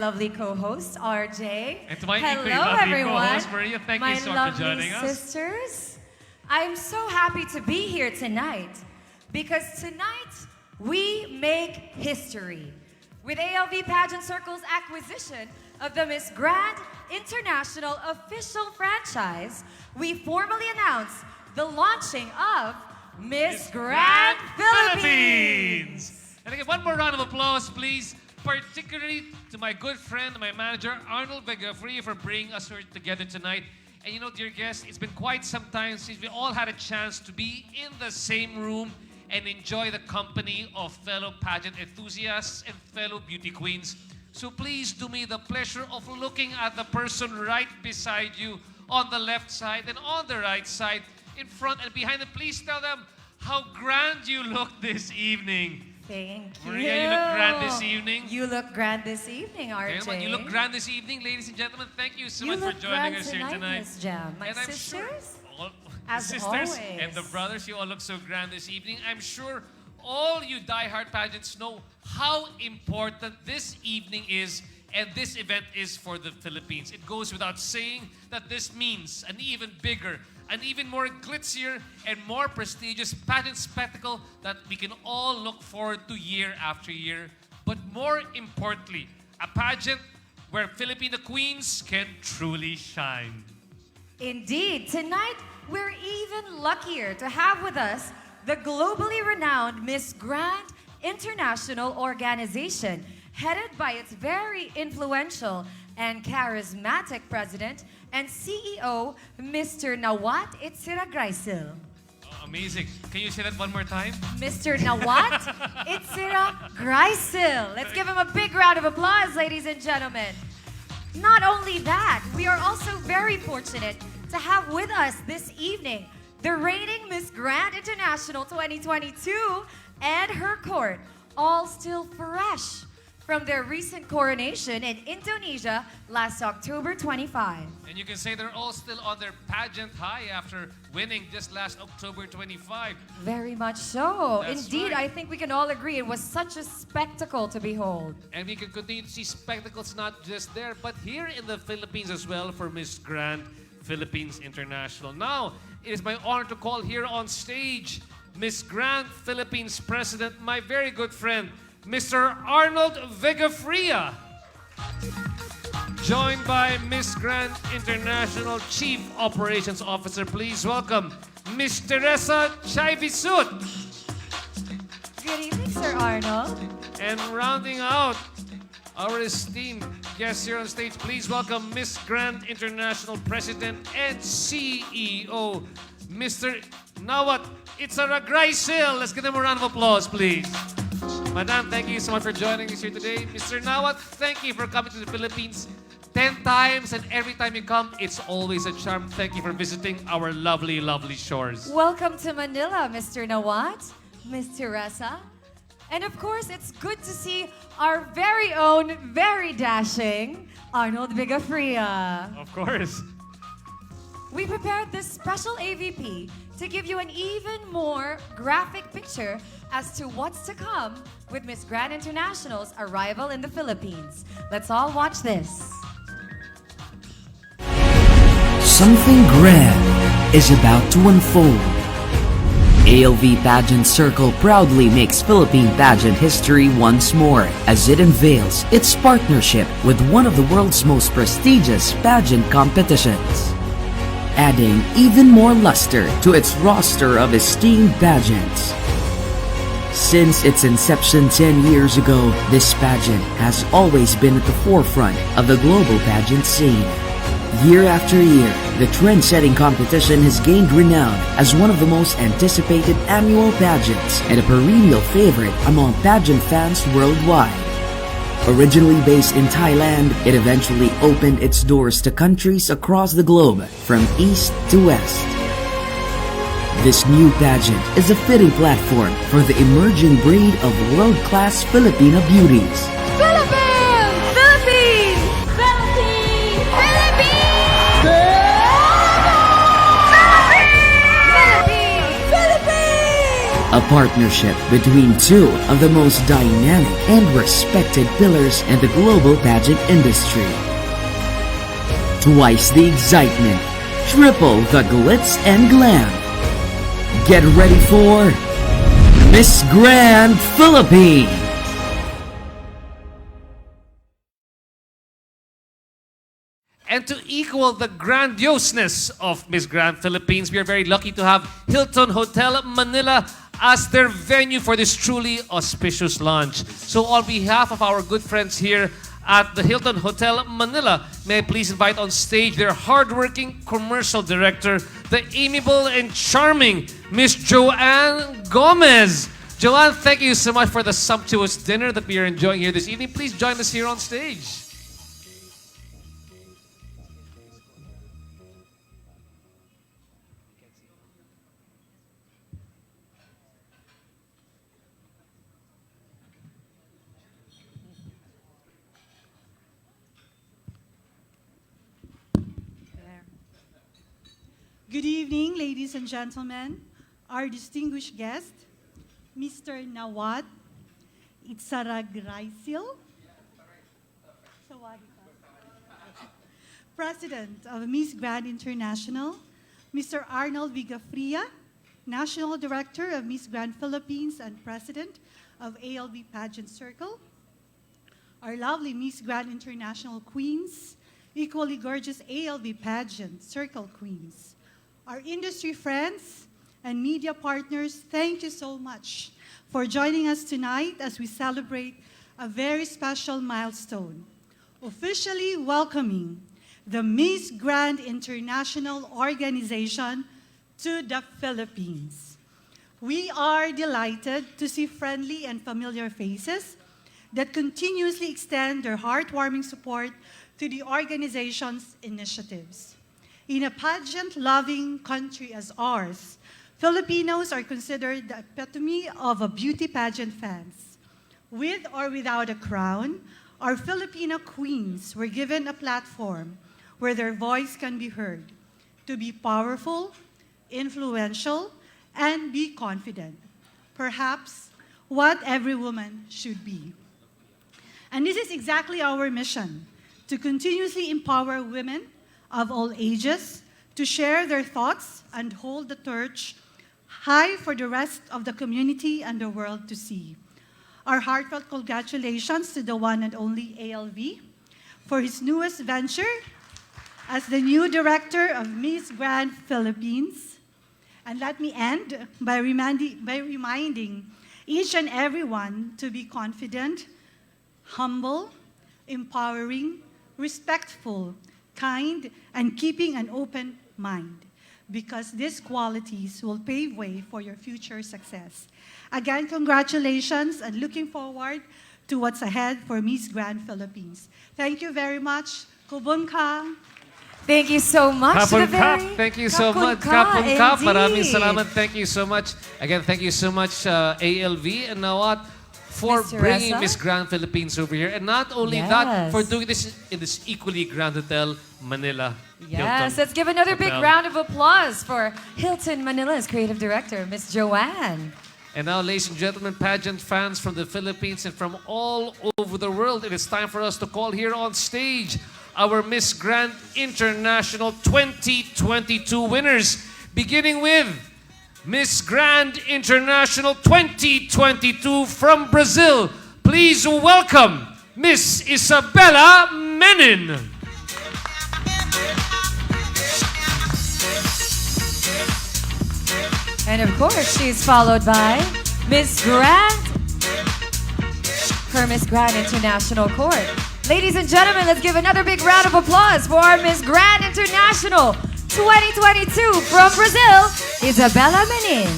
lovely co-host, RJ. And to my Hello, equally lovely everyone. co-host, Maria. Thank my you so much for joining lovely us. sisters. I'm so happy to be here tonight because tonight we make history. With ALV Pageant Circle's acquisition of the Miss Grand International official franchise, we formally announce the launching of Miss Grand Philippines. And again, one more round of applause, please. Particularly to my good friend, my manager, Arnold Vegafria, for bringing us here together tonight. And you know, dear guests, it's been quite some time since we all had a chance to be in the same room and enjoy the company of fellow pageant enthusiasts and fellow beauty queens. So please do me the pleasure of looking at the person right beside you on the left side and on the right side, in front and behind them. Please tell them how grand you look this evening. Thank you. Maria, you look grand this evening. You look grand this evening, RJ. Gentlemen, you look grand this evening, ladies and gentlemen. Thank you so You much for look joining grand us here tonight. Miss Jam. My And I'm sisters, sure all as sisters always. and the brothers, you all look so grand this evening. I'm sure all you diehard pageants know how important this evening is and this event is for the Philippines. It goes without saying that this means an even bigger, an even more glitzier and more prestigious pageant spectacle that we can all look forward to year after year. But more importantly, a pageant where Filipino queens can truly shine. Indeed, tonight we're even luckier to have with us the globally renowned Miss Grand International organization, headed by its very influential and charismatic president and CEO, Mr. Nawat Itzira-Graisil. Oh, amazing. Can you say that one more time? Mr. Nawat Itzira-Graisil. Let's give him a big round of applause, ladies and gentlemen. Not only that, we are also very fortunate to have with us this evening the reigning Miss Grand International 2022 and her court, all still fresh from their recent coronation in Indonesia last October 25. And you can say they're all still on their pageant high after winning just last October 25. Very much so. That's Indeed, right. I think we can all agree it was such a spectacle to behold. And we can continue to see spectacles not just there, but here in the Philippines as well for Miss Grand Philippines International. Now, it is my honor to call here on stage Miss Grand Philippines President, my very good friend, Mr. Arnold Vegafria. Joined by Miss Grand International Chief Operations Officer. Please welcome Miss Teresa Chaivisut. Good evening, Sir Arnold. And rounding out our esteemed guests here on stage, please welcome Miss Grand International President and CEO, Mr. Nawat Itzira-Graisil. Let's give them a round of applause, please. Madam, thank you so much for joining us here today. Mr. Nawat, thank you for coming to the Philippines 10 times, and every time you come, it's always a charm. Thank you for visiting our lovely, lovely shores. Welcome to Manila, Mr. Nawat, Miss Teresa. And of course, it's good to see our very own, very dashing Arnold Vegafria. Of course. We prepared this special AVP to give you an even more graphic picture as to what's to come with Miss Grand International's arrival in the Philippines. Let's all watch this. Something grand is about to unfold. ALV Pageant Circle proudly makes Philippine pageant history once more as it unveils its partnership with one of the world's most prestigious pageant competitions, adding even more luster to its roster of esteemed pageants. Since its inception 10 years ago, this pageant has always been at the forefront of the global pageant scene. Year after year, the trend-setting competition has gained renown as one of the most anticipated annual pageants and a perennial favorite among pageant fans worldwide. Originally based in Thailand, it eventually opened its doors to countries across the globe, from east to west. This new pageant is a fitting platform for the emerging breed of world-class Filipino beauties. Philippines! Philippines! Philippines! Philippines! Philippines! Philippines! a partnership between two of the most dynamic and respected pillars in the global pageant industry. Twice the excitement, triple the glitz and glam. Get ready for Miss Grand Philippines! And to equal the grandioseness of Miss Grand Philippines, we are very lucky to have Hilton Hotel Manila as their venue for this truly auspicious launch. So on behalf of our good friends here at the Hilton Hotel Manila, may I please invite on stage their hardworking commercial director, the amiable and charming Miss Joanne Gomez. Joanne, thank you so much for the sumptuous dinner that we are enjoying here this evening. Please join us here on stage. Good evening, ladies and gentlemen. Our distinguished guest, Mr. Nawat Itsaragraisil, President of Miss Grand International, Mr. Arnold Vigafria, National Director of Miss Grand Philippines and President of ALV Pageant Circle, our lovely Miss Grand International Queens, equally gorgeous ALV Pageant Circle Queens, our industry friends and media partners, thank you so much for joining us tonight as we celebrate a very special milestone, officially welcoming the Miss Grand International Organization to the Philippines. We are delighted to see friendly and familiar faces that continuously extend their heartwarming support to the organization's initiatives. In a pageant-loving country as ours, Filipinos are considered the epitome of a beauty pageant fans. With or without a crown, our Filipino queens were given a platform where their voice can be heard, to be powerful, influential, and be confident. Perhaps what every woman should be. And this is exactly our mission, to continuously empower women of all ages to share their thoughts and hold the torch high for the rest of the community and the world to see. Our heartfelt congratulations to the one and only ALV for his newest venture as the new director of Miss Grand Philippines. And let me end by reminding each and everyone to be confident, humble, empowering, respectful, kind, and keeping an open mind, because these qualities will pave way for your future success. Again, congratulations and looking forward to what's ahead for Miss Grand Philippines. Thank you very much. Kubun ka. Thank you so much. Kapun Kap, thank you so much. Kapun Kap, maraming indeed. salamat. Thank you so much. Again, thank you so much, ALV and Nawat, for Miss bringing Teresa. Miss Grand Philippines over here. And not only that, for doing this in this equally grand hotel, Manila. Yes, Hilton let's give another big Hotel. round of applause for Hilton Manila's creative director, Miss Joanne. And now, ladies and gentlemen, pageant fans from the Philippines and from all over the world, it is time for us to call here on stage our Miss Grand International 2022 winners, beginning with Miss Grand International 2022 from Brazil. Please welcome Miss Isabella Menin. And of course, she's followed by Miss Grand, her Miss Grand International Court. Ladies and gentlemen, let's give another big round of applause for our Miss Grand International 2022 from Brazil, Isabella Menin.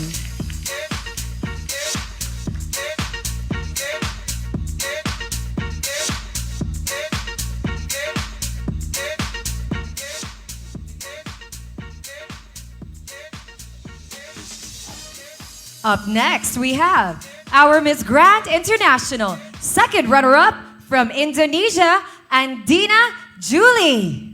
Up next, we have our Miss Grand International second runner-up from Indonesia, Andina Julie.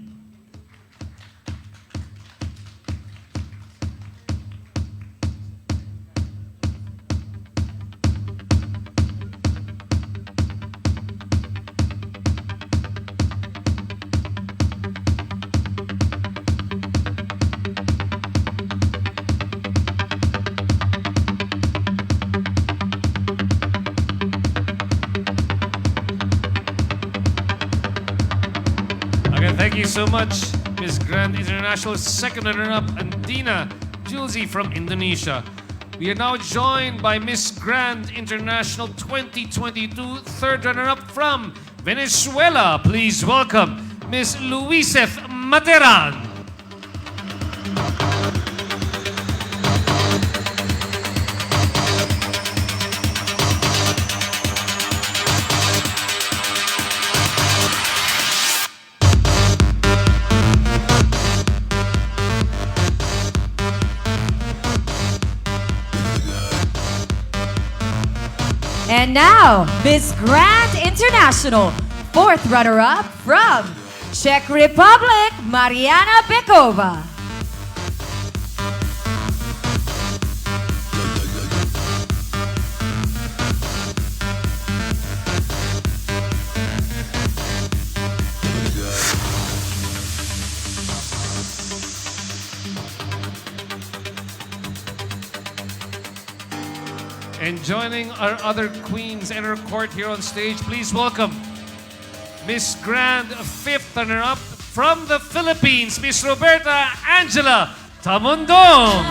Thank you so much, Miss Grand International second runner-up, Andina Julzi from Indonesia. We are now joined by Miss Grand International 2022 third runner-up from Venezuela. Please welcome Miss Luisef Materan. And now, Miss Grand International, fourth runner-up from Czech Republic, Mariana Bekova. And joining our other queens in our court here on stage, please welcome Miss Grand fifth runner-up from the Philippines, Miss Roberta Angela Tamundong.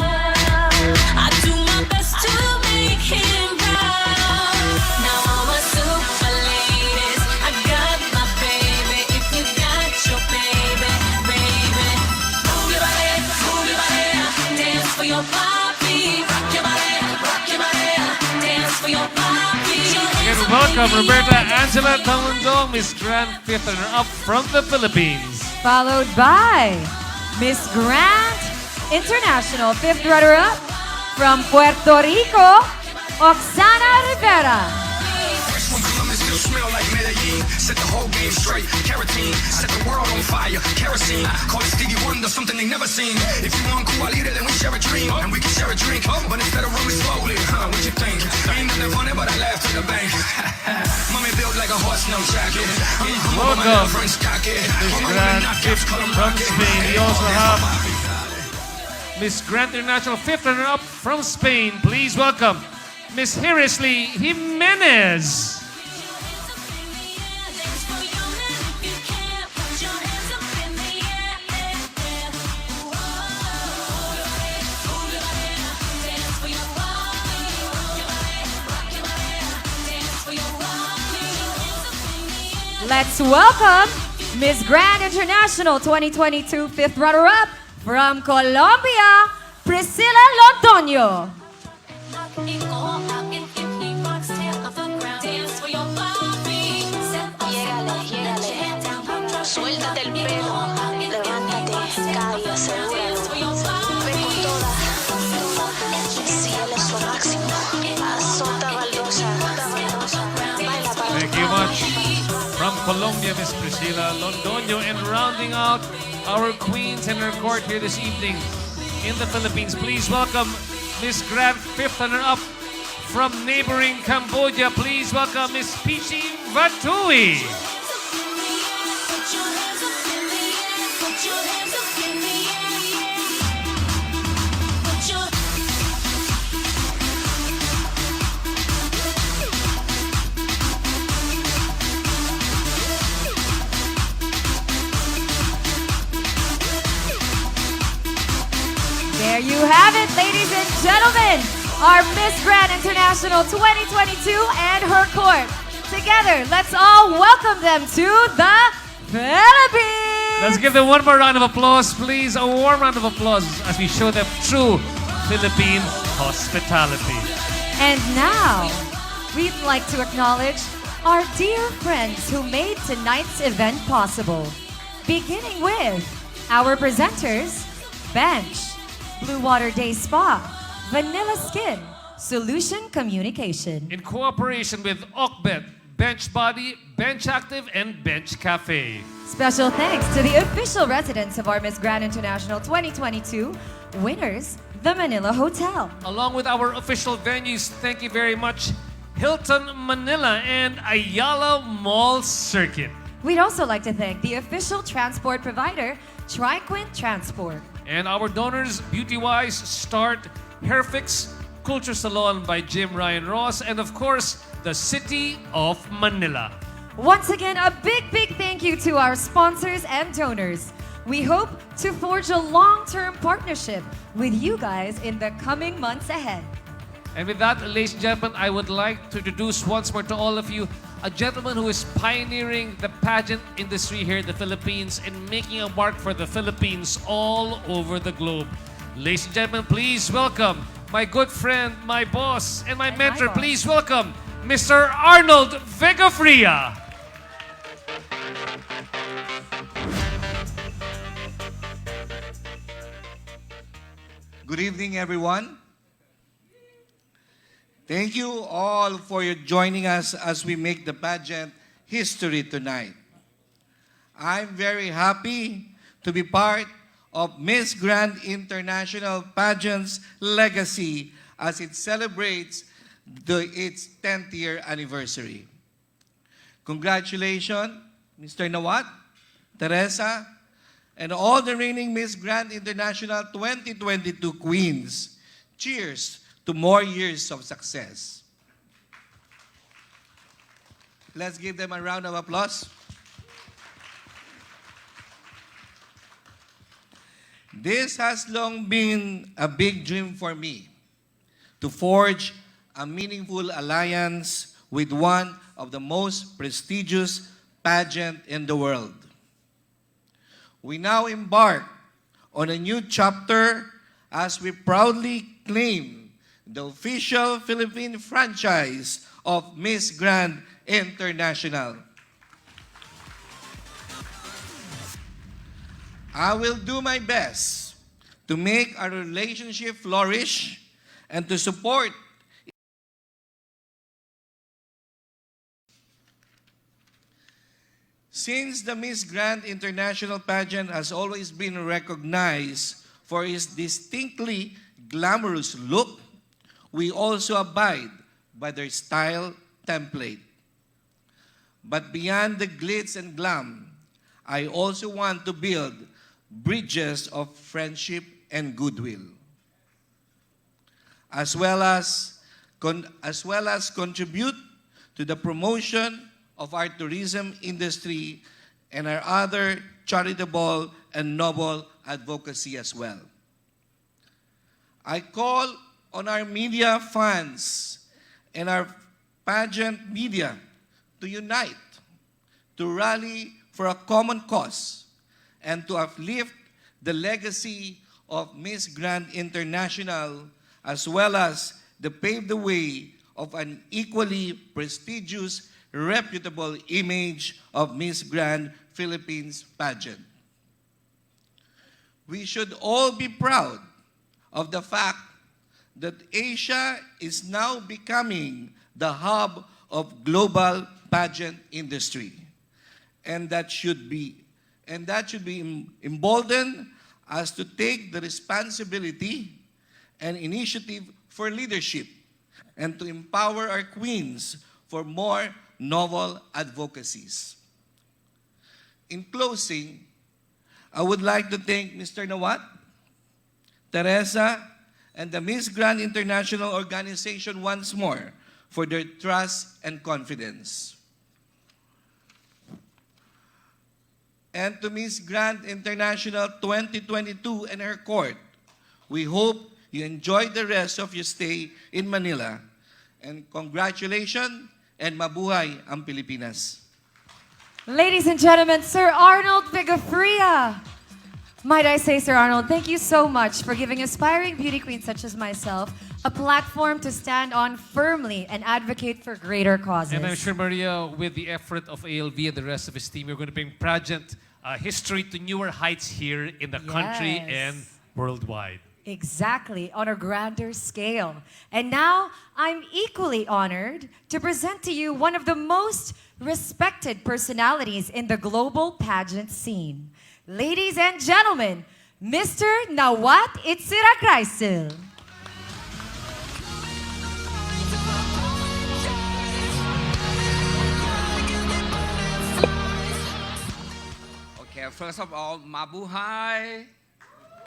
I do my best to make him proud. Now all my super ladies, I got my baby. If you got your baby, baby, move your body, dance for your papi. Rock your body, dance for your papi. Again, welcome Roberta Angela Tamundong, Miss Grand fifth runner-up from the Philippines. Followed by Miss Grand International, fifth runner-up from Puerto Rico, Oksana Rivera. Fresh from Columbus, still smell like Medellin. Set the whole game straight. Carotene, set the world on fire. Kerosene, call it Stevie Wonder, something they never seen. If you want Cuba-Libre, then we share a dream. And we can share a drink, but instead of rolling slowly, what you think? Ain't nothing funny, but I laugh to the bank. Mommy built like a horse, no jacket. Welcome, French jacket. Miss Grand fifth from Spain. We also have Miss Grand International fifth runner-up from Spain. Please welcome Miss Hirisley Jimenez. Let's welcome Miss Grand International 2022 fifth runner-up from Colombia, Priscilla Londoño. Suéltate el pelo, levántate, cae, asegúralo. Ve con toda, el cielo es su máximo. Azota baldosa, baila para Thank you much. From Colombia, Miss Priscilla Londoño. And rounding out our queens in our court here this evening in the Philippines, please welcome Miss Grand fifth runner-up from neighboring Cambodia. Please welcome Miss Pichi Vatui. There you have it, ladies and gentlemen, our Miss Grand International 2022 and her court. Together, let's all welcome them to the Philippines. Let's give them one more round of applause, please. A warm round of applause as we show them true Philippine hospitality. And now, we'd like to acknowledge our dear friends who made tonight's event possible. Beginning with our presenters, Bench, Blue Water Day Spa, Vanilla Skin, Solution Communication. In cooperation with Okbet, Bench Body, Bench Active, and Bench Cafe. Special thanks to the official residents of our Miss Grand International 2022 winners, the Manila Hotel. Along with our official venues, thank you very much, Hilton Manila and Ayala Mall Circuit. We'd also like to thank the official transport provider, TriQuint Transport. And our donors, BeautyWise, Start, Hairfix, Culture Salon by Jim Ryan Ross, and of course, the City of Manila. Once again, a big thank you to our sponsors and donors. We hope to forge a long-term partnership with you guys in the coming months ahead. And with that, ladies and gentlemen, I would like to introduce once more to all of you a gentleman who is pioneering the pageant industry here in the Philippines and making a mark for the Philippines all over the globe. Ladies and gentlemen, please welcome my good friend, my boss, and my mentor. boss. Please welcome Mr. Arnold Vigafria. Good evening, everyone. Thank you all for your joining us as we make the pageant history tonight. I'm very happy to be part of Miss Grand International Pageant's legacy as it celebrates its 10th year anniversary. Congratulations, Mr. Nawat, Teresa, and all the reigning Miss Grand International 2022 queens. Cheers to more years of success. Let's give them a round of applause. This has long been a big dream for me, to forge a meaningful alliance with one of the most prestigious pageant in the world. We now embark on a new chapter as we proudly claim the official Philippine franchise of Miss Grand International. I will do my best to make our relationship flourish and to support Since the Miss Grand International pageant has always been recognized for its distinctly glamorous look, we also abide by their style template. But beyond the glitz and glam, I also want to build bridges of friendship and goodwill, as well as contribute to the promotion of our tourism industry and our other charitable and noble advocacy as well. I call on our media fans and our pageant media to unite, to rally for a common cause, and to uplift the legacy of Miss Grand International, as well as to pave the way of an equally prestigious, reputable image of Miss Grand Philippines pageant. We should all be proud of the fact that Asia is now becoming the hub of global pageant industry. And that should be emboldened us to take the responsibility and initiative for leadership and to empower our queens for more novel advocacies. In closing, I would like to thank Mr. Nawat, Teresa, and the Miss Grand International organization once more for their trust and confidence. And to Miss Grand International 2022 and her court, we hope you enjoy the rest of your stay in Manila. And congratulations and mabuhay ang Pilipinas. Ladies and gentlemen, Sir Arnold Vigafria. Might I say, Sir Arnold, thank you so much for giving aspiring beauty queens such as myself a platform to stand on firmly and advocate for greater causes. And I'm sure, Maria, with the effort of ALV and the rest of his team, you're going to bring pageant history to newer heights here in the country Yes. and worldwide. Exactly, on a grander scale. And now, I'm equally honored to present to you one of the most respected personalities in the global pageant scene. Ladies and gentlemen, Mr. Nawat Itzirakraisil. Okay, first of all, mabuhay.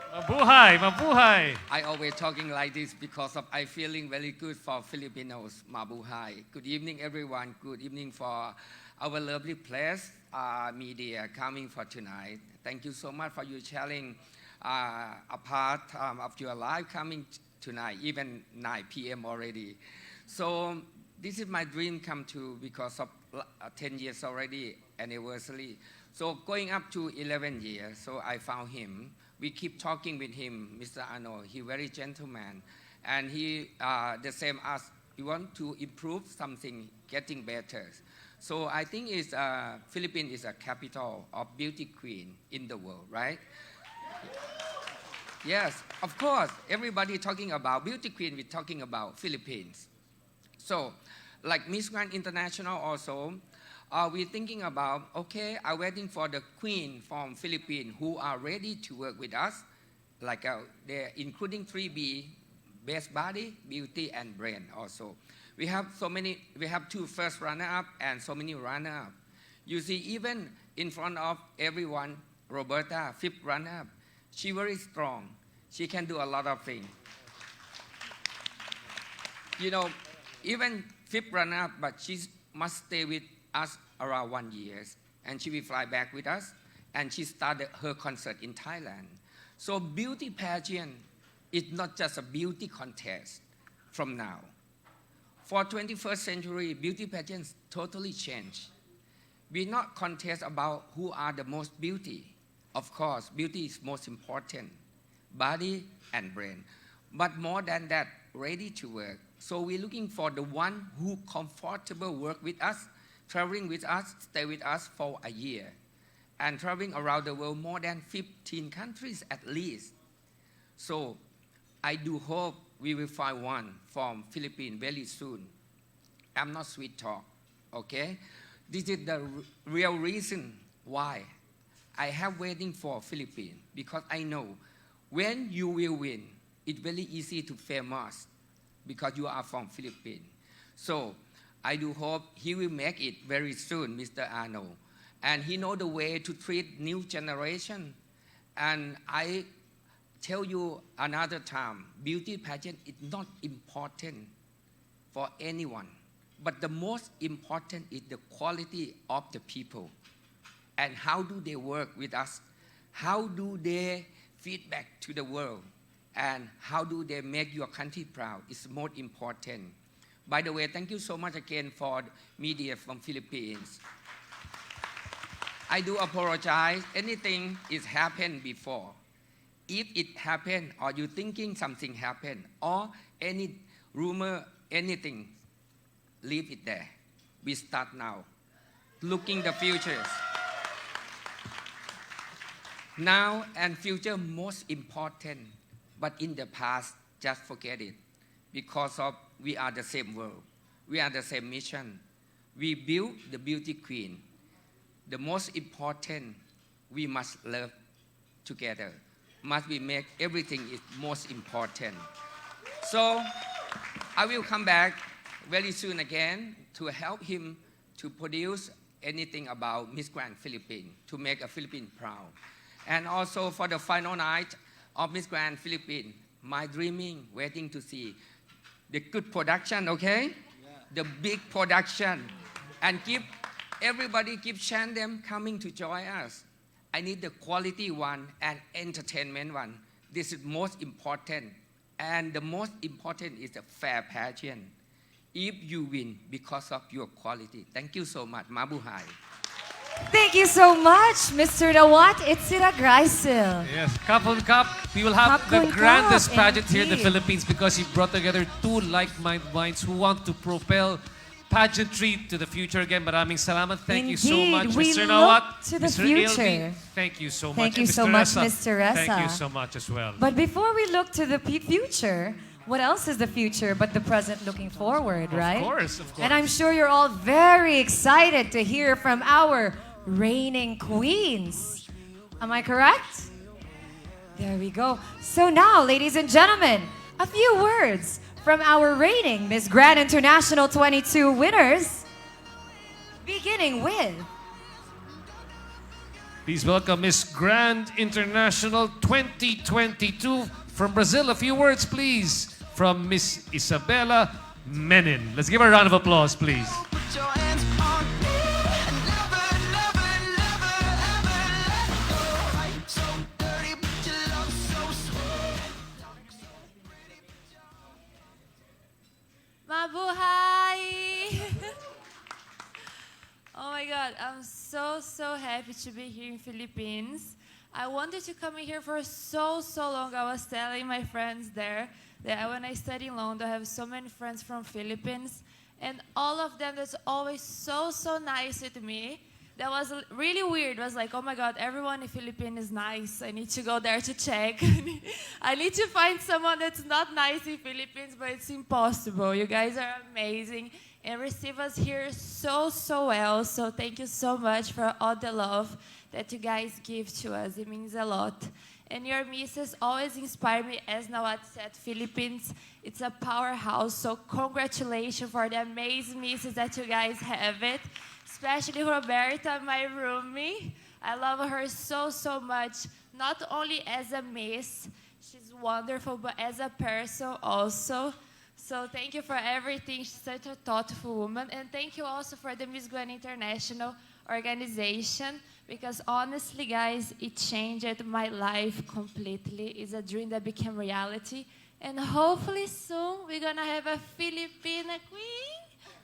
Mabuhay! Mabuhay! I always talking like this because of I feeling very good for Filipinos. Mabuhay. Good evening, everyone. Good evening for our lovely place, media coming for tonight. Thank you so much for you sharing a part of your life coming tonight, even 9 p.m. already. So this is my dream come true because of 10 years already anniversary. So going up to 11 years, so I found him. We keep talking with him, Mr. Arnold. He very gentleman. And he, the same as we want to improve something, getting better. So I think it's, Philippines is a capital of beauty queen in the world, right? Yes, of course. Everybody talking about beauty queen, we're talking about Philippines. So, like Miss Grand International also, we're thinking about, okay, I'm waiting for the queen from Philippines who are ready to work with us, like they're including 3B, best body, beauty, and brain also. We have so many, we have 2 first runner-up and so many runner-up. You see, even in front of everyone, Roberta, 5th runner-up, she's very strong. She can do a lot of things. You know, even 5th runner-up, but she must stay with us around 1 year. And she will fly back with us. And she started her concert in Thailand. So beauty pageant is not just a beauty contest from now. For 21st century, beauty pageants totally changed. We not contest about who are the most beauty. Of course, beauty is most important, body and brain. But more than that, ready to work. So we're looking for the one who comfortable work with us, traveling with us, stay with us for a year, and traveling around the world more than 15 countries at least. So I do hope we will find one from Philippines very soon. I'm not sweet talk, okay? This is the real reason why I have waiting for Philippines, because I know when you will win, it's very easy to famous because you are from Philippines. So I do hope he will make it very soon, Mr. Arnold. And he know the way to treat new generation. And I tell you another time, beauty pageant is not important for anyone. But the most important is the quality of the people. And how do they work with us? How do they feedback to the world? And how do they make your country proud? It's most important. By the way, thank you so much again for media from Philippines. I do apologize. Anything is happened before. If it happened, or you thinking something happened, or any rumor, anything, leave it there. We start now. Looking the futures. Now and future most important, but in the past, just forget it. Because of we are the same world. We are the same mission. We build the beauty queen. The most important, we must love together. Must we make everything is most important. So I will come back very soon again to help him to produce anything about Miss Grand Philippines, to make a Philippines proud. And also for the final night of Miss Grand Philippines, my dreaming, waiting to see the good production, okay? Yeah. The big production. And everybody keep chant them coming to join us. I need the quality one and entertainment one. This is most important. And the most important is the fair pageant. If you win because of your quality. Thank you so much. Mabuhay. Thank you so much, Mr. Dawat Itzira Greisil. Yes, Cup on Cup. We will have Cup the on grandest Cup, pageant here in the indeed. Philippines because he brought together 2 like-minded minds who want to propel pageantry to the future again. Maraming salamat. Thank you so Indeed, much, we Mr. look Nawat. to the Mr. future. Ilvi, thank you so much. Thank you And so Mr. much, Ressa, Mr. Ressa. Thank you so much as well. But before we look to the future, what else is the future but the present looking forward, right? Of course, of course. And I'm sure you're all very excited to hear from our reigning queens. Am I correct? There we go. So now, ladies and gentlemen, a few words from our reigning Miss Grand International 22 winners, beginning with Please welcome Miss Grand International 2022 from Brazil. A few words, please, from Miss Isabella Menin. Let's give her a round of applause, please. Put your hands on me and God, I'm so happy to be here in Philippines. I wanted to come in here for so long. I was telling my friends there that when I study in London, I have so many friends from Philippines, and all of them that's always so nice with me. That was really weird. It was like, oh my God, everyone in Philippines is nice. I need to go there to check. I need to find someone that's not nice in Philippines, but it's impossible. You guys are amazing and receive us here so well. So thank you so much for all the love that you guys give to us. It means a lot. And your misses always inspire me. As Nawat said, Philippines, it's a powerhouse. So congratulations for the amazing misses that you guys have it. Especially Roberta, my roomie. I love her so much. Not only as a miss, she's wonderful, but as a person also. So thank you for everything. She's such a thoughtful woman. And thank you also for the Miss Grand International organization, because honestly, guys, it changed my life completely. It's a dream that became reality. And hopefully soon, we're gonna have a Filipina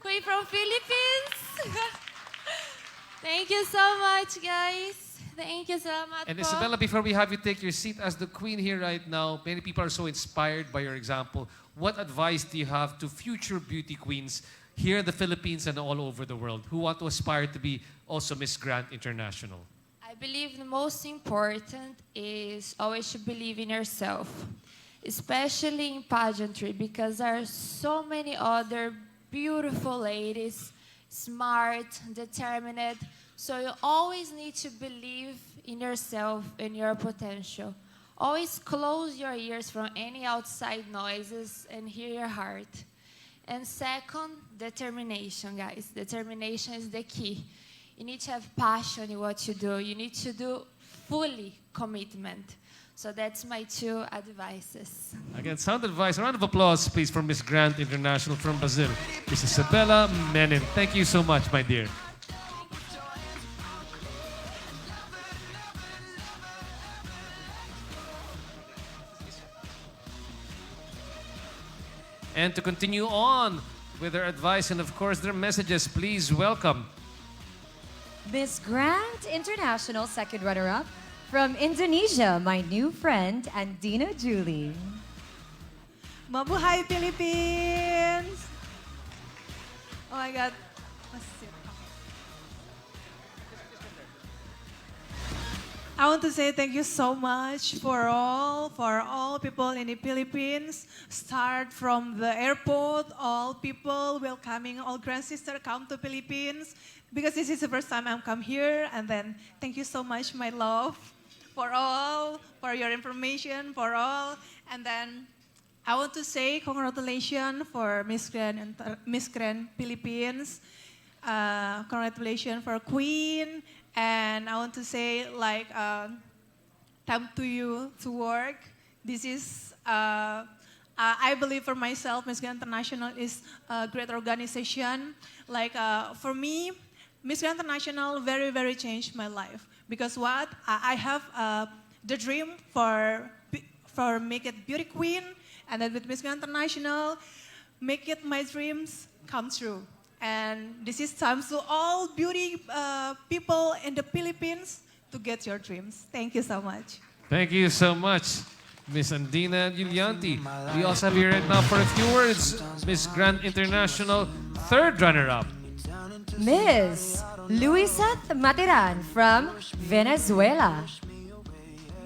queen from Philippines. Thank you so much, guys. Thank you so much. And po. Isabella, before we have you take your seat as the queen here right now, many people are so inspired by your example. What advice do you have to future beauty queens here in the Philippines and all over the world who want to aspire to be also Miss Grand International? I believe the most important is always to believe in yourself, especially in pageantry, because there are so many other beautiful ladies, smart, determined. So you always need to believe in yourself and your potential. Always close your ears from any outside noises and hear your heart. And second, determination, guys. Determination is the key. You need to have passion in what you do. You need to do fully commitment. So that's my two advices. Again, sound advice. A round of applause, please, for Miss Grand International from Brazil, Miss Isabella Menin. Thank you so much, my dear. And to continue on with their advice and, of course, their messages, please welcome Miss Grand International second runner-up from Indonesia, my new friend, Andina Julie. Mabuhay, Philippines! Oh my God. I want to say thank you so much for all people in the Philippines. Start from the airport, all people welcoming all grand sister come to Philippines, because this is the first time I'm come here. And then thank you so much, my love, for all, for your information, for all. And then I want to say congratulations for Miss Grand Philippines. Congratulations for Queen. And I want to say, like, time to you to work. This is, I believe for myself, Miss Grand International is a great organization. Like, for me, Miss Grand International very changed my life. Because what? I have the dream for make it beauty queen. And then with Miss Grand International, make it my dreams come true. And this is time to all beauty people in the Philippines to get your dreams. Thank you so much. Thank you so much, Miss Andina Yulianti. We also have you right now for a few words, Miss Grand International third runner-up. Miss Luisa Matiran from Venezuela.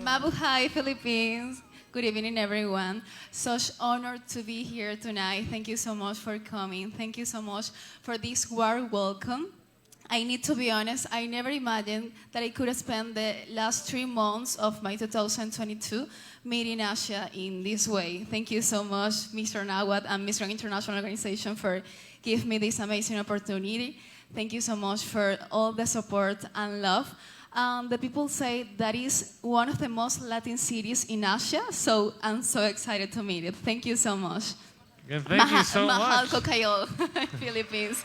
Mabuhay, Philippines. Good evening, everyone. Such honor to be here tonight. Thank you so much for coming. Thank you so much for this warm welcome. I need to be honest, I never imagined that I could spend the last 3 months of my 2022 meeting Asia in this way. Thank you so much, Mr. Nawat and Mr. International Organization, for giving me this amazing opportunity. Thank you so much for all the support and love. The people say that is one of the most Latin cities in Asia, so I'm so excited to meet it. Thank you so much. Again, thank you so Mahal much. ko kayo, Philippines.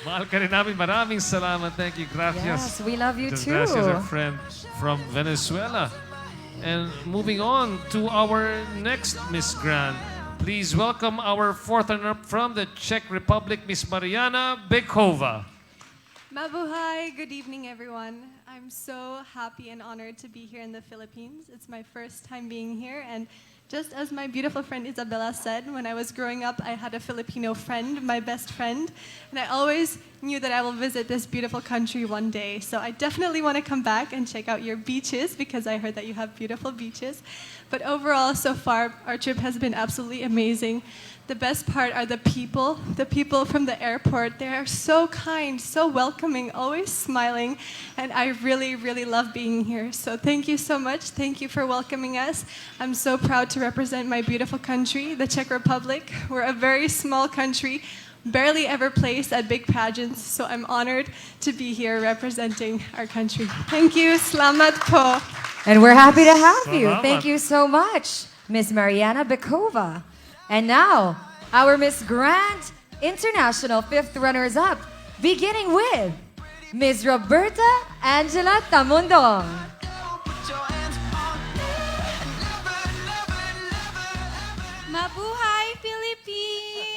Mahal ka rin namin. Maraming salamat. Thank you. Gracias. Yes, we love you Muchas too. Gracias, our friend from Venezuela. And moving on to our next Miss Grand. Please welcome our fourth runner-up from the Czech Republic, Miss Mariana Bekova. Mabuhay! Good evening, everyone. I'm so happy and honored to be here in the Philippines. It's my first time being here, and just as my beautiful friend Isabella said, when I was growing up, I had a Filipino friend, my best friend, and I always knew that I will visit this beautiful country one day. So I definitely want to come back and check out your beaches because I heard that you have beautiful beaches. But overall, so far, our trip has been absolutely amazing. The best part are the people from the airport. They are so kind, so welcoming, always smiling, and I really, really love being here. So thank you so much. Thank you for welcoming us. I'm so proud to represent my beautiful country, the Czech Republic. We're a very small country, barely ever placed at big pageants, so I'm honored to be here representing our country. Thank you. Salamat po. And we're happy to have you. Salamat. Thank you so much, Miss Mariana Bekova. And now, our Miss Grand International fifth runners-up, beginning with Miss Roberta Angela Tamundong. Mabuhay, Philippines!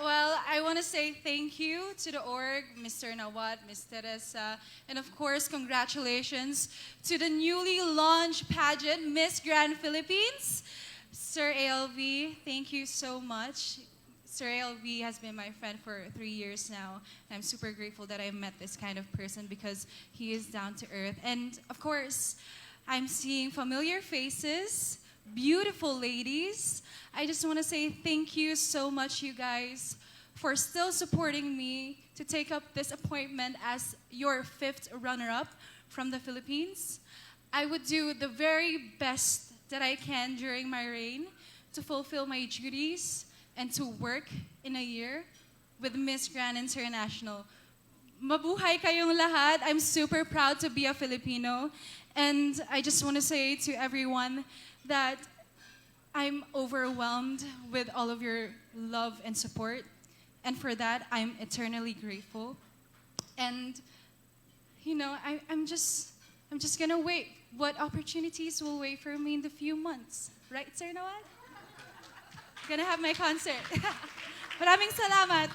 Well, I want to say thank you to the org, Mr. Nawat, Ms. Teresa, and of course, congratulations to the newly launched pageant, Miss Grand Philippines. Sir ALV, thank you so much. Sir ALV has been my friend for 3 years now. And I'm super grateful that I met this kind of person because he is down to earth. And of course, I'm seeing familiar faces, beautiful ladies. I just want to say thank you so much, you guys, for still supporting me to take up this appointment as your fifth runner-up from the Philippines. I would do the very best that I can during my reign to fulfill my duties and to work in a year with Miss Grand International. Mabuhay kayong lahat. I'm super proud to be a Filipino. And I just want to say to everyone that I'm overwhelmed with all of your love and support. And for that, I'm eternally grateful. And, you know, I'm just gonna wait. What opportunities will wait for me in the few months? Right, Sir Nawat? Gonna have my concert. Maraming salamat.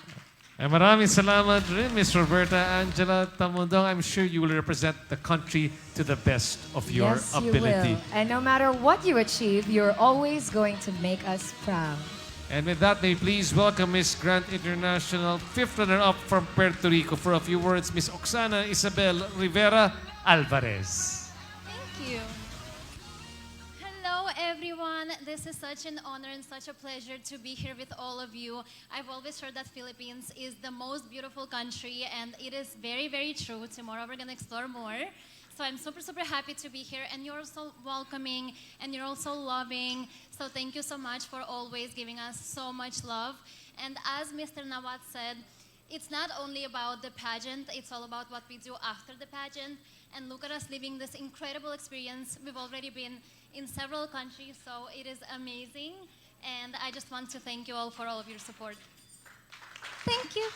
And maraming salamat rin, Miss Roberta Angela Tamundong. I'm sure you will represent the country to the best of your Yes, ability. you will. And no matter what you achieve, you're always going to make us proud. And with that, may you please welcome Miss Grand International fifth runner-up from Puerto Rico. For a few words, Miss Oksana Isabel Rivera Alvarez. Thank you. Hello, everyone. This is such an honor and such a pleasure to be here with all of you. I've always heard that Philippines is the most beautiful country, and it is very, very true. Tomorrow we're going to explore more. So I'm super, super happy to be here, and you're so welcoming, and you're also loving. So thank you so much for always giving us so much love. And as Mr. Nawat said, it's not only about the pageant, it's all about what we do after the pageant. And look at us living this incredible experience. We've already been in several countries, so it is amazing. And I just want to thank you all for all of your support. Thank you.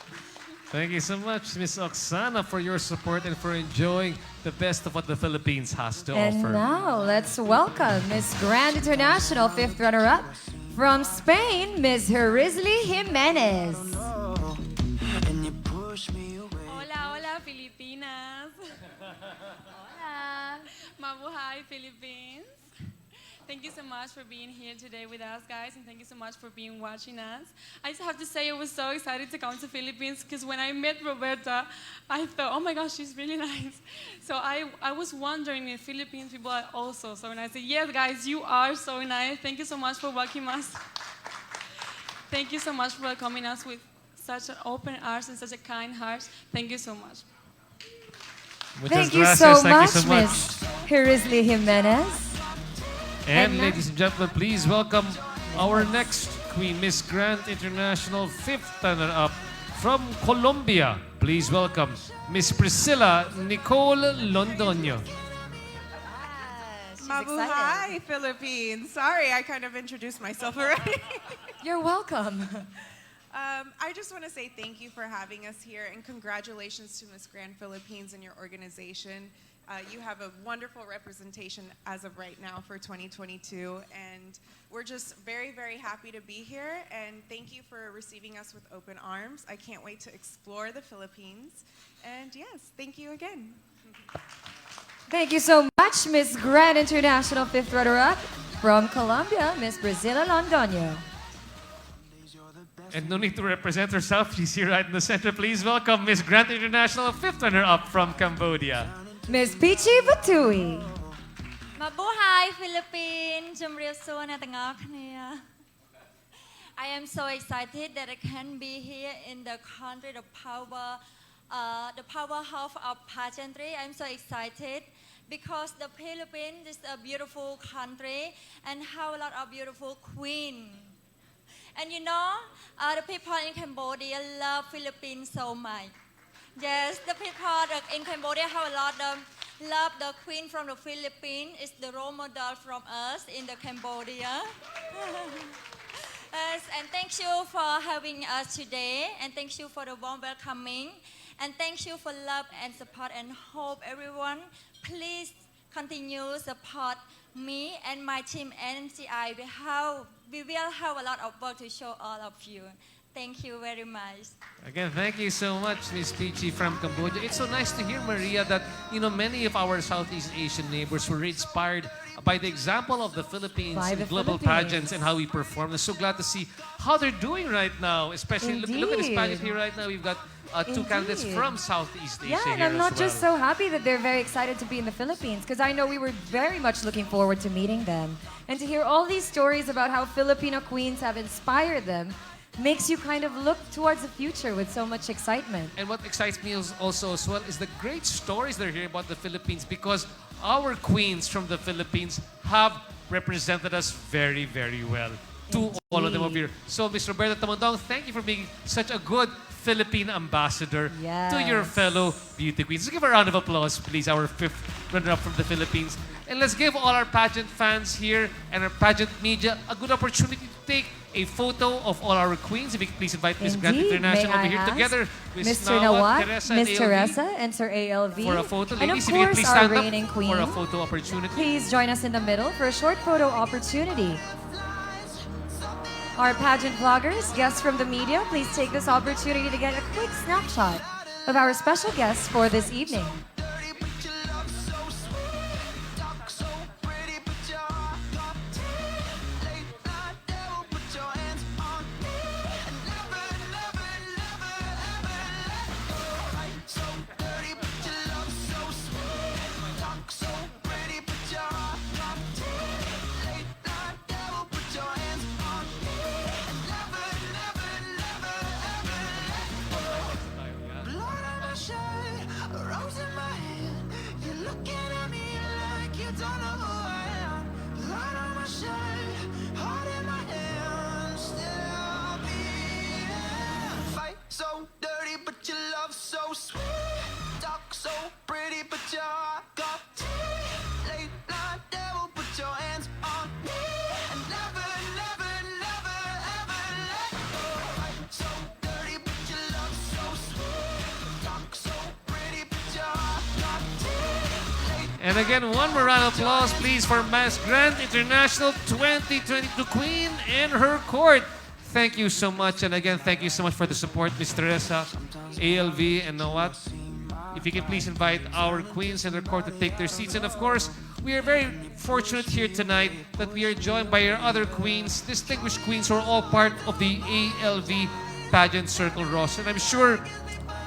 Thank you so much, Miss Oksana, for your support and for enjoying the best of what the Philippines has to And offer. now, let's welcome Miss Grand International fifth runner-up from Spain, Miss Herizli Jimenez. Hola, hola, Filipinas. Hola. Mabuhay, Philippines. Thank you so much for being here today with us, guys, and thank you so much for being watching us. I just have to say I was so excited to come to Philippines because when I met Roberta, I thought, oh my gosh, she's really nice. So I was wondering if Philippines people are also so nice. Yes, guys, you are so nice. Thank you so much for welcoming us. Thank you so much for welcoming us with such an open arms and such a kind heart. Thank you so much. Thank you so much, Miss Herizli Jimenez. And And ladies and gentlemen, please welcome our next queen, Miss Grand International fifth runner-up from Colombia. Please welcome Miss Priscilla Nicole Londoño. Mabuhay, Philippines. Sorry, I kind of introduced myself already. You're welcome. I just want to say thank you for having us here and congratulations to Miss Grand Philippines and your organization. You have a wonderful representation as of right now for 2022, and we're just very, very happy to be here, and thank you for receiving us with open arms. I can't wait to explore the Philippines, and yes, thank you again. Thank you so much, Miss Grand International 5th runner-up from Colombia, Miss Brazila Londoño. And no need to represent herself. She's here right in the center. Please welcome Miss Grand International 5th runner-up from Cambodia, Miss Peachy Batui. Mabuhay Philippines ជំរាបសួរអ្នកទាំងអស់គ្នា I am so excited that I can be here in the country, the powerhouse of pageantry. I'm so excited because the Philippines is a beautiful country and have a lot of beautiful queens. And you know, the people in Cambodia love Philippines so much. Yes, the people in Cambodia have a lot of love the queen from the Philippines. It's the role model from us in the Cambodia. Yes, and thank you for having us today, and thank you for the warm welcoming, and thank you for love and support, and hope everyone please continue support me and my team NCI. We will have a lot of work to show all of you. Thank you very much. Again, thank you so much, Miss Peachy from Cambodia. It's so nice to hear, Maria, that many of our Southeast Asian neighbors were inspired by the example of the Philippines in global pageants and how we perform. I'm so glad to see how they're doing right now. Especially look at this pageant here right now. We've got two candidates from Southeast Asia. Yeah, and I'm not just so happy that they're very excited to be in the Philippines, because I know we were very much looking forward to meeting them. And to hear all these stories about how Filipino queens have inspired them makes you kind of look towards the future with so much excitement. And what excites me also as well is the great stories that are here about the Philippines, because our queens from the Philippines have represented us very, very well. To all of them over here. So, Ms. Roberta Tamandong, thank you for being such a good Philippine ambassador to your fellow beauty queens. Let's give a round of applause, please, our 5th runner-up from the Philippines. And let's give all our pageant fans here and our pageant media a good opportunity to take a photo of all our queens. If you could please invite Miss Grand International over here together with Mr. Nawat, Miss Teresa, and Sir ALV. For a photo. And Ladies, of if you could course, please our stand reigning up queen. for a photo opportunity. Please join us in the middle for a short photo opportunity. Our pageant vloggers, guests from the media, please take this opportunity to get a quick snapshot of our special guests for this evening. So dirty, but your love so sweet. Talk so pretty, but your heart got teeth. Late night devil, put your hands on me. And never, never, never, ever let go. So dirty, but your love so sweet. Talk so pretty, but your heart got teeth. And again, one more round of applause, please, for Miss Grand International 2022 Queen and her court. Thank you so much. And again, thank you so much for the support, Miss Teresa, ALV, and Nawat. If you can please invite our queens and their court to take their seats. And of course, we are very fortunate here tonight that we are joined by our other queens, distinguished queens who are all part of the ALV Pageant Circle roster. And I'm sure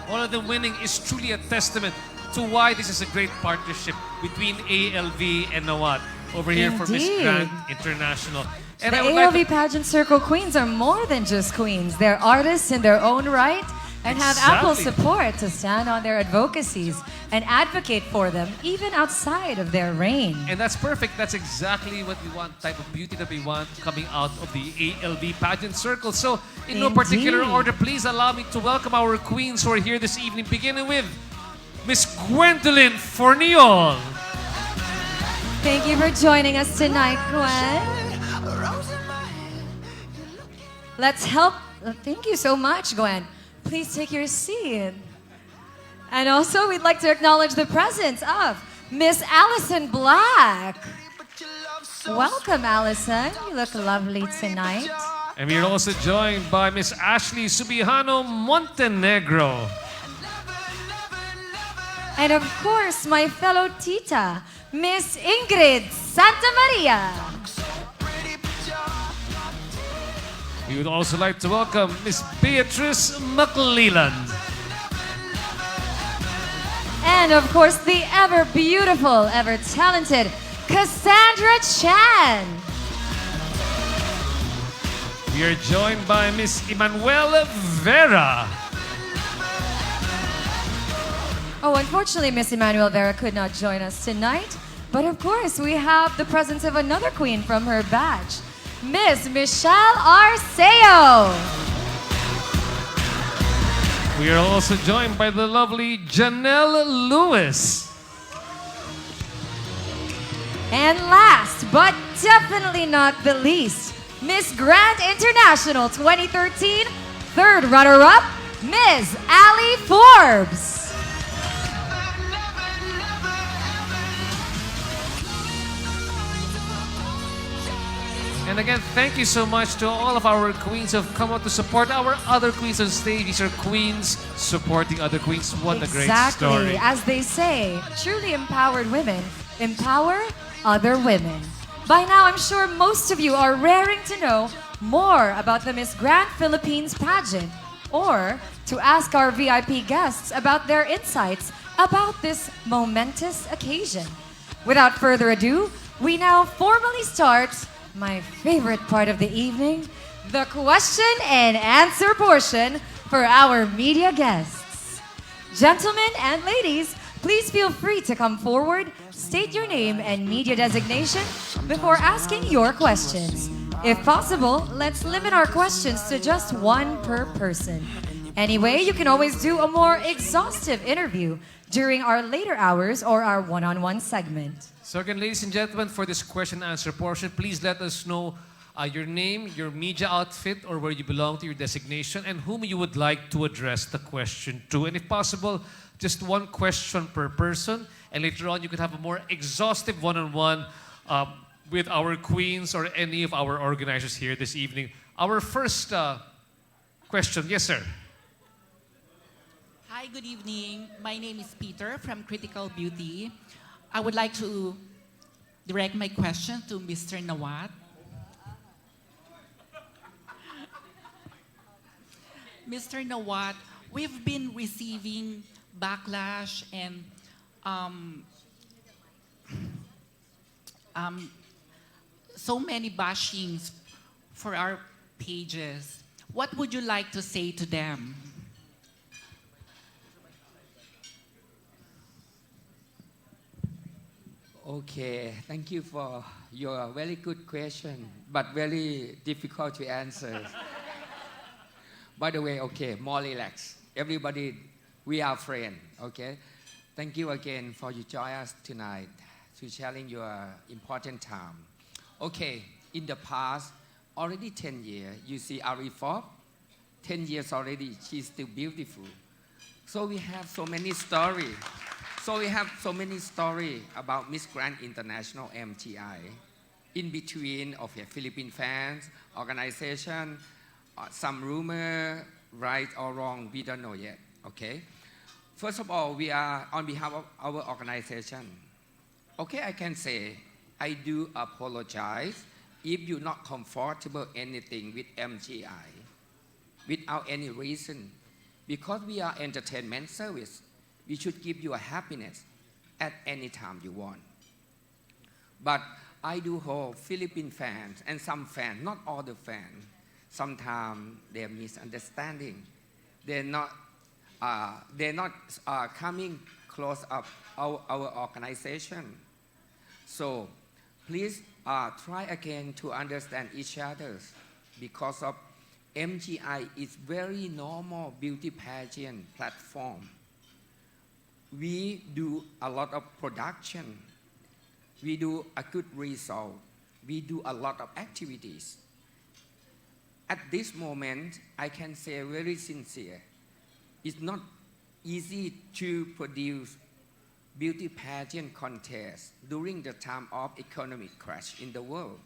all of them winning is truly a testament to why this is a great partnership between ALV and Nawat over here for Miss Grand International. And the I would ALV like to Pageant Circle queens are more than just queens. They're artists in their own right and have ample support to stand on their advocacies and advocate for them even outside of their reign. And that's perfect. That's exactly what we want, type of beauty that we want coming out of the ALV Pageant Circle. So, in no particular order, please allow me to welcome our queens who are here this evening, beginning with Miss Gwendolyn Forniol. Thank you for joining us tonight, Gwen. Let's help. Thank you so much, Gwen. Please take your seat. And also, we'd like to acknowledge the presence of Miss Allison Black. Welcome, Allison. You look lovely tonight. And we are also joined by Miss Ashley Subihano Montenegro. And of course, my fellow tita, Miss Ingrid Santa Maria. We would also like to welcome Miss Beatrice McLeland. And of course, the ever beautiful, ever talented Cassandra Chan. We are joined by Miss Emanuela Vera. Oh, unfortunately, Miss Emmanuel Vera could not join us tonight. But of course, we have the presence of another queen from her batch, Miss Michelle Arceo. We are also joined by the lovely Janelle Lewis. And last, but definitely not the least, Miss Grand International 2013, third runner-up, Ms. Allie Forbes. And again, thank you so much to all of our queens who have come out to support our other queens on stage. These are queens supporting other queens. What a great story. As they say, truly empowered women empower other women. By now, I'm sure most of you are raring to know more about the Miss Grand Philippines pageant, or to ask our VIP guests about their insights about this momentous occasion. Without further ado, we now formally start my favorite part of the evening, the question and answer portion for our media guests. Gentlemen and ladies, please feel free to come forward, state your name and media designation before asking your questions. If possible, let's limit our questions to just one per person. Anyway, you can always do a more exhaustive interview during our later hours or our one-on-one segment. So again, ladies and gentlemen, for this question and answer portion, please let us know your name, your media outfit, or where you belong to, your designation, and whom you would like to address the question to. And if possible, just one question per person. And later on, you could have a more exhaustive one-on-one with our queens or any of our organizers here this evening. Our first question. Yes, sir. Hi, good evening. My name is Peter from Critical Beauty. I would like to direct my question to Mr. Nawat. Mr. Nawat, we've been receiving backlash and so many bashings for our pages. What would you like to say to them? Okay, thank you for your very good question, but very difficult to answer. By the way, okay, more relax. Everybody, we are friends, okay? Thank you again for you join us tonight to sharing your important time. Okay, in the past, already 10 years, you see Ari Forbes, 10 years already, she's still beautiful. So we have so many stories. So we have so many stories about Miss Grand International MTI. In between of your Philippine fans, organization, some rumor, right or wrong, we don't know yet, okay? First of all, we are on behalf of our organization. Okay, I can say, I do apologize if you're not comfortable anything with MGI, without any reason. Because we are entertainment service, we should give you a happiness at any time you want. But I do hope Philippine fans and some fans, not all the fans, sometimes they're misunderstanding. They're not coming close up our organization. So please try again to understand each other, because of MGI is very normal beauty pageant platform. We do a lot of production. We do a good result. We do a lot of activities. At this moment, I can say very sincere, it's not easy to produce beauty pageant contest during the time of economic crash in the world.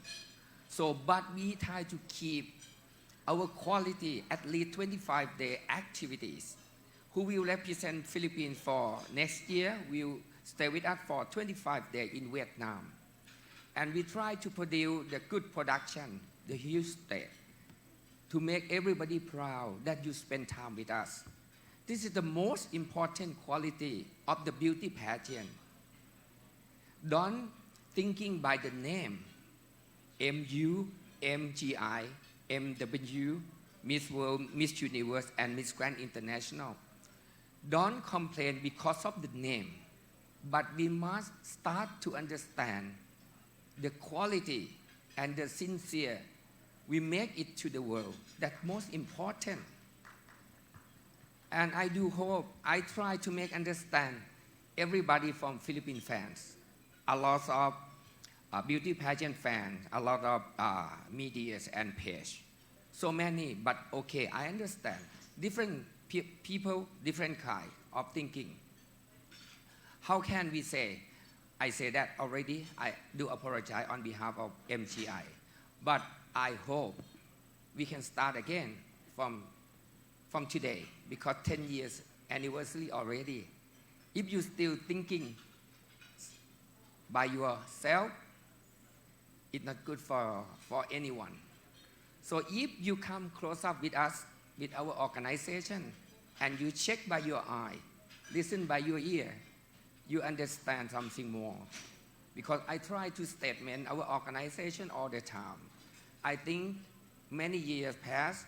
So, but we try to keep our quality at least 25-day activities. Who will represent Philippines for next year will stay with us for 25 days in Vietnam. And we try to produce the good production, the huge state, to make everybody proud that you spend time with us. This is the most important quality of the beauty pageant. Don't thinking by the name, MU, MGI, MW, Miss World, Miss Universe, and Miss Grand International. Don't complain because of the name, but we must start to understand the quality and the sincere. We make it to the world. That's most important. And I do hope, I try to make understand everybody from Philippine fans, a lot of beauty pageant fans, a lot of medias and page. So many, but okay, I understand. Different people, different kind of thinking. How can we say, I say that already, I do apologize on behalf of MGI. But I hope we can start again from today, because 10 years anniversary already. If you still thinking by yourself, it's not good for anyone. So if you come close up with us, with our organization, and you check by your eye, listen by your ear, you understand something more. Because I try to statement our organization all the time. I think many years past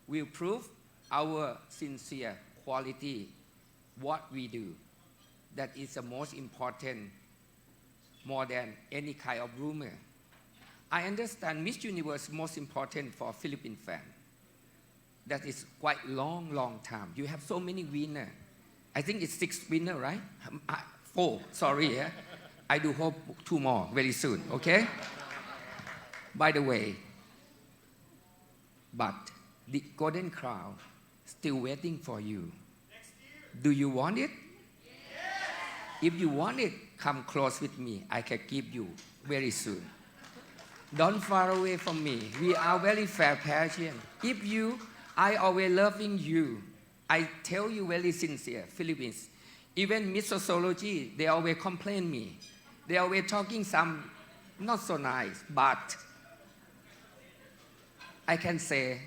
will prove our sincere quality, what we do. That is the most important, more than any kind of rumor. I understand Miss Universe is most important for Philippine fans. That is quite long time. You have so many winners. I think it's 6 winners, right? 4, sorry. Yeah? I do hope 2 more very soon, okay? By the way, but the Golden Crown still waiting for you. Do you want it? If you want it, come close with me. I can give you very soon. Don't far away from me. We are very fair pageant. If you, I always loving you. I tell you very sincere, Philippines. Even Miss Sociology, they always complain me. They always talking some not so nice, but I can say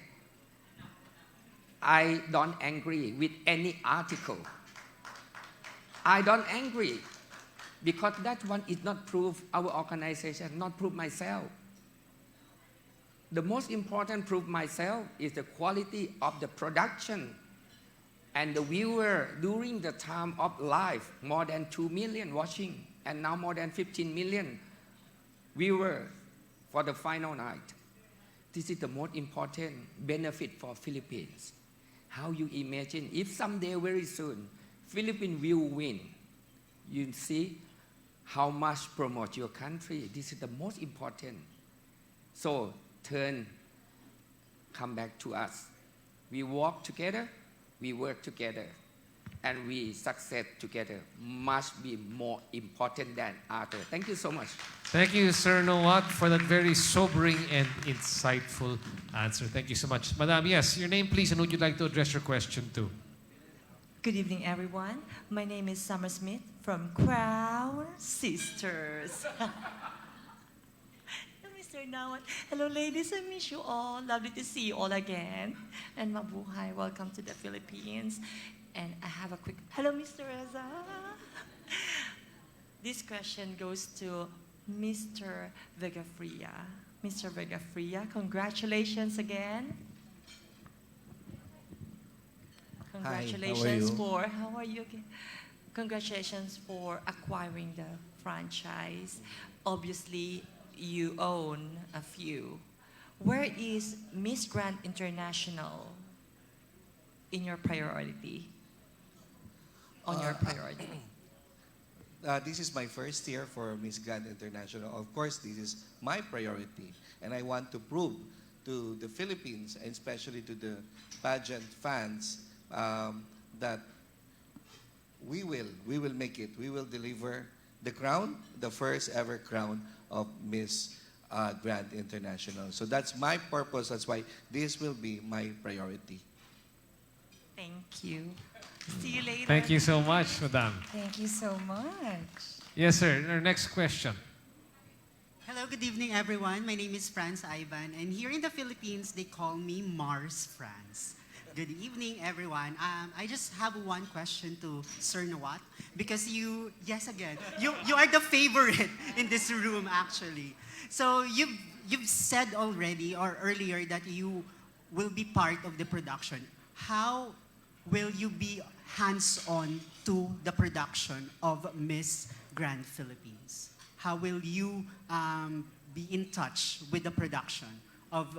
I don't angry with any article. I don't angry because that one is not proof our organization, not proof myself. The most important proof myself is the quality of the production and the viewer during the time of live, more than 2 million watching, and now more than 15 million viewers for the final night. This is the most important benefit for Philippines. How you imagine if someday very soon Philippines will win, you see how much promote your country. This is the most important. So come back to us. We walk together, we work together, and we succeed together must be more important than other. Thank you so much. Thank you, Sir Nawat, for that very sobering and insightful answer. Thank you so much. Madam, yes, your name please, and would you like to address your question to? Good evening, everyone. My name is Summer Smith from Crown Sisters. Mr. Nawat. Hello, ladies. I miss you all. Lovely to see you all again. And mabuhay. Welcome to the Philippines. And I have a quick... Hello, Mr. Reza. This question goes to Mr. Vegafria. Mr. Vegafria, congratulations again. Congratulations for... How are you again? Congratulations for acquiring the franchise. Obviously, you own a few. Where is Miss Grand International in your priority? On your priority? This is my first year for Miss Grand International. Of course, this is my priority. And I want to prove to the Philippines, and especially to the pageant fans, that we will make it. We will deliver the crown, the first ever crown of Miss Grand International. So that's my purpose. That's why this will be my priority. Thank you. See you later. Thank you so much, Madam. Thank you so much. Yes, sir. Our next question. Hello, good evening, everyone. My name is Franz Ivan, and here in the Philippines, they call me Mars Franz. Good evening, everyone. I just have one question to Sir Nawat, because you are the favorite in this room, actually. So you've said already or earlier that you will be part of the production. How will you be hands-on to the production of Miss Grand Philippines? How will you be in touch with the production of